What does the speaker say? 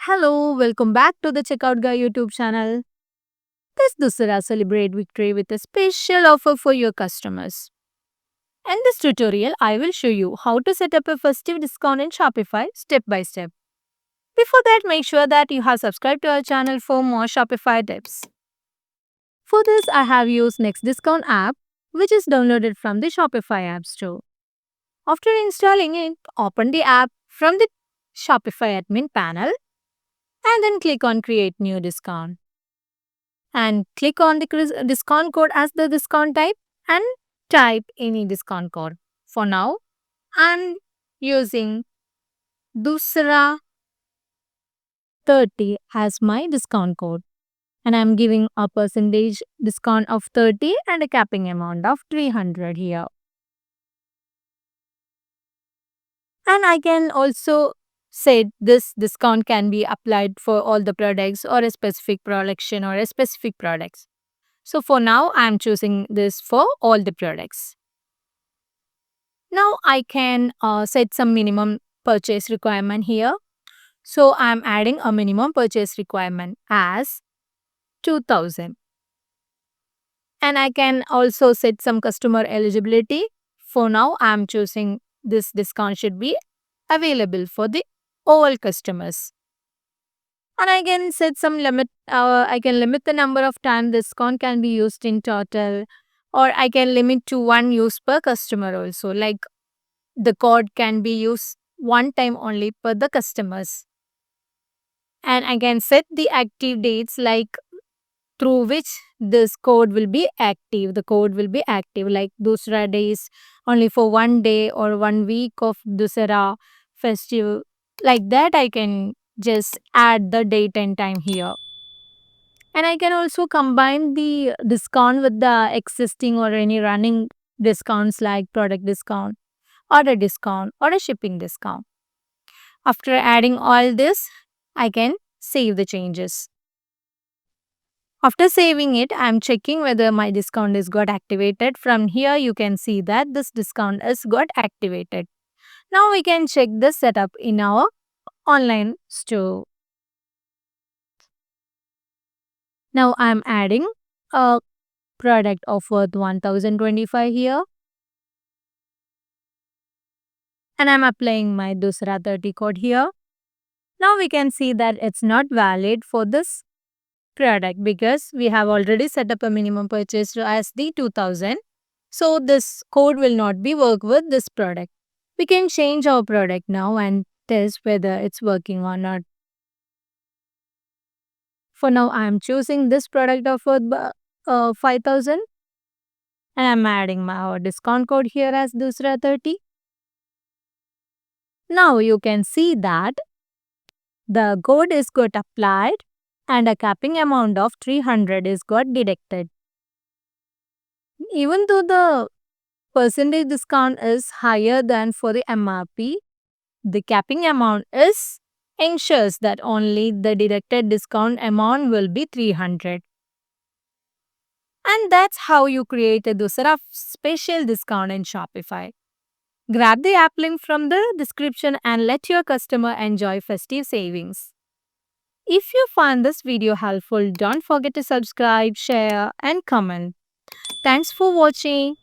Hello, welcome back to the Checkout Guy YouTube channel. This Dussehra celebrate victory with a special offer for your customers. In this tutorial, I will show you how to set up a festive discount in Shopify step by step. Before that, make sure that you have subscribed to our channel for more Shopify tips. For this, I have used Next Discount app, which is downloaded from the Shopify App Store. After installing it, open the app from the Shopify admin panel and then click on Create New Discount. And click on the discount code as the discount type and type any discount code. For now, I'm using Dussehra 30 as my discount code and I'm giving a percentage discount of 30 and a capping amount of 300 here. And I can also say this discount can be applied for all the products or a specific collection or a specific products. So for now, I'm choosing this for all the products. Now I can set some minimum purchase requirement here. So I'm adding a minimum purchase requirement as 2000. And I can also set some customer eligibility. For now, I'm choosing this discount should be available for the all customers. And I can set some limit. I can limit the number of time discount can be used in total, or I can limit to one use per customer also. Like the code can be used one time only per the customers. And I can set the active dates like through which this code will be active. The code will be active like Dussehra days only for one day or 1 week of Dussehra festive. Like that, I can just add the date and time here. And I can also combine the discount with the existing or any running discounts like product discount, order discount, or a shipping discount. After adding all this, I can save the changes. After saving it, I am checking whether my discount is got activated. From here, you can see that this discount is got activated. Now we can check the setup in our online store. Now I am adding a product of worth 1025 here and I am applying my Dussehra 30 code here. Now we can see that it's not valid for this product because we have already set up a minimum purchase as the 2000. So this code will not be work with this product. We can change our product now and test whether it's working or not. For now, I am choosing this product of worth 5000 and I'm adding my discount code here as Dussehra 30. Now you can see that the code is got applied and a capping amount of 300 is got deducted. Even though the percentage discount is higher than for the MRP, the capping amount is ensures that only the deducted discount amount will be 300. And that's how you create a Dussehra special discount in Shopify. Grab the app link from the description and let your customer enjoy festive savings. If you found this video helpful, don't forget to subscribe, share and comment. Thanks for watching.